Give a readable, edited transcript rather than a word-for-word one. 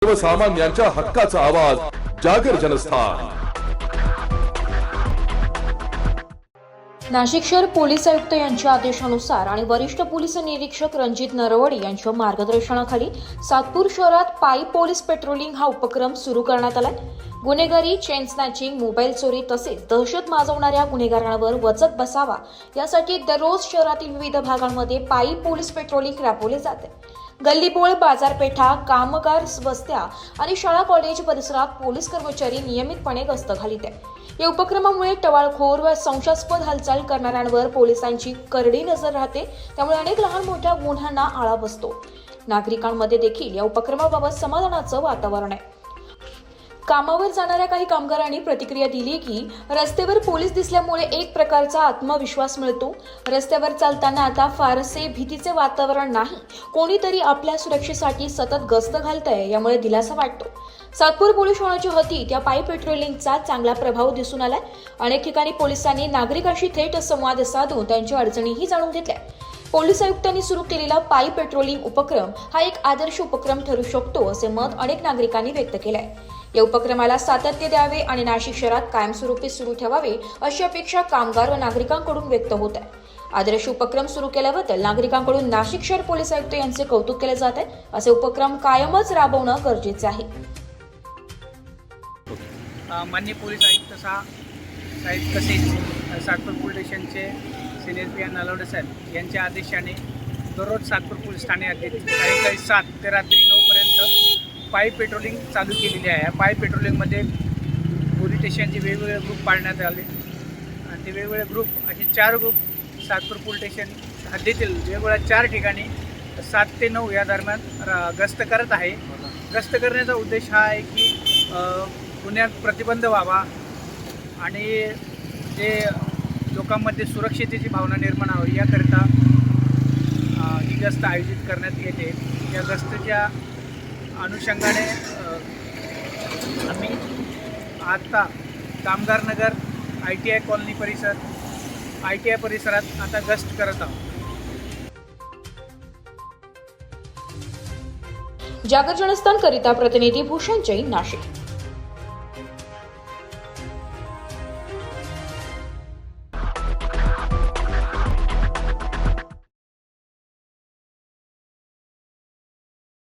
सर्वसामान्यांच्या हक्काचा आवाज जागर जनस्थान। नाशिक शहर पोलीस आयुक्त यांच्या आदेशानुसार आणि वरिष्ठ पोलीस निरीक्षक रणजित नरवडे यांच्या मार्गदर्शनाखाली सातपूर शहरात पायी पोलीस पेट्रोलिंग हा उपक्रम सुरू करण्यात आलाय। गुन्हेगारी, चेन स्नॅचिंग, मोबाईल चोरी तसेच दहशत माजवणाऱ्या गुन्हेगारांवर वचक बसावा यासाठी दररोज शहरातील विविध भागांमध्ये पायी पोलीस पेट्रोलिंग राबवले जाते। गल्लीबोळ, बाजारपेठा, कामगार वस्त्या आणि शाळा कॉलेज परिसरात पोलीस कर्मचारी नियमितपणे गस्त घालीत आहेत। या उपक्रमामुळे टवाळखोर व संशयास्पद हालचाल करणाऱ्यांवर पोलिसांची करडी नजर राहते, त्यामुळे अनेक लहान मोठ्या गुन्ह्यांना आळा बसतो। नागरिकांमध्ये देखील या उपक्रमाबाबत समाधानाचं वातावरण आहे। कामावर जाणाऱ्या काही कामगारांनी प्रतिक्रिया दिली की रस्त्यावर पोलीस दिसल्यामुळे एक प्रकारचा आत्मविश्वास मिळतो। रस्त्यावर चालताना आता फारसे भीतीचे वातावरण नाही, कोणीतरी आपल्या सुरक्षेसाठी सतत गस्त घालतंय, यामुळे दिलासा वाटतो। सातपूर पोलीस ठाण्याच्या हद्दीत या पायी पेट्रोलिंगचा चांगला प्रभाव दिसून आलाय। अनेक ठिकाणी पोलिसांनी नागरिकांशी थेट संवाद साधून त्यांच्या अडचणीही जाणून घेतल्या। पोलीस आयुक्तांनी सुरू केलेला पायी पेट्रोलिंग उपक्रम हा एक आदर्श उपक्रम ठरू शकतो, असे मत अनेक नागरिकांनी व्यक्त केले आहे। या उपक्रमाला सातत्य द्यावे आणि नाशिक शहरात कायमस्वरूपी सुरू ठेवावे अशी अपेक्षा कामगार व नागरिकांकडून व्यक्त होत आहे। आदर्श उपक्रम सुरू केल्याबद्दल नागरिकांकडून नाशिक शहर पोलीस आयुक्त यांचे कौतुक केले जात आहे। असे उपक्रम कायमच राबवणं गरजेचे आहे। माननीय पोलीस आयुक्त साहेब तसेच सातपूर पोलीस स्टेशनचे सिनियर पी नलवडे साहेब यांच्या आदेशाने दररोज सातपूर पोलीस ठाणे हद्दीत सायंकाळी 7 ते रात्री 9 पर्यंत पायी पेट्रोलिंग चालू केलेली आहे। पायी पेट्रोलिंगमध्ये पोलीस स्टेशनचे वेगवेगळे ग्रुप पाडण्यात आले आणि ते वेगवेगळे ग्रुप असे 4 ग्रुप सातपूर पोलीस स्टेशन हद्दीतील वेगवेगळ्या 4 ठिकाणी 7 ते 9 या दरम्यान गस्त करत आहे। गस्त करण्याचा उद्देश हा आहे की गुन्ह्यात प्रतिबंध व्हावा आणि जे लोकांमध्ये सुरक्षितेची भावना निर्माण व्हावी याकरिता ही गस्त आयोजित करण्यात येते। या गस्तीच्या अनुषंगाने आम्ही आता कामगार नगर, ITI कॉलनी परिसर, ITI परिसरात आता गस्त करत आहोत। जागर जनस्थान करिता प्रतिनिधी भूषण जैन, नाशिक।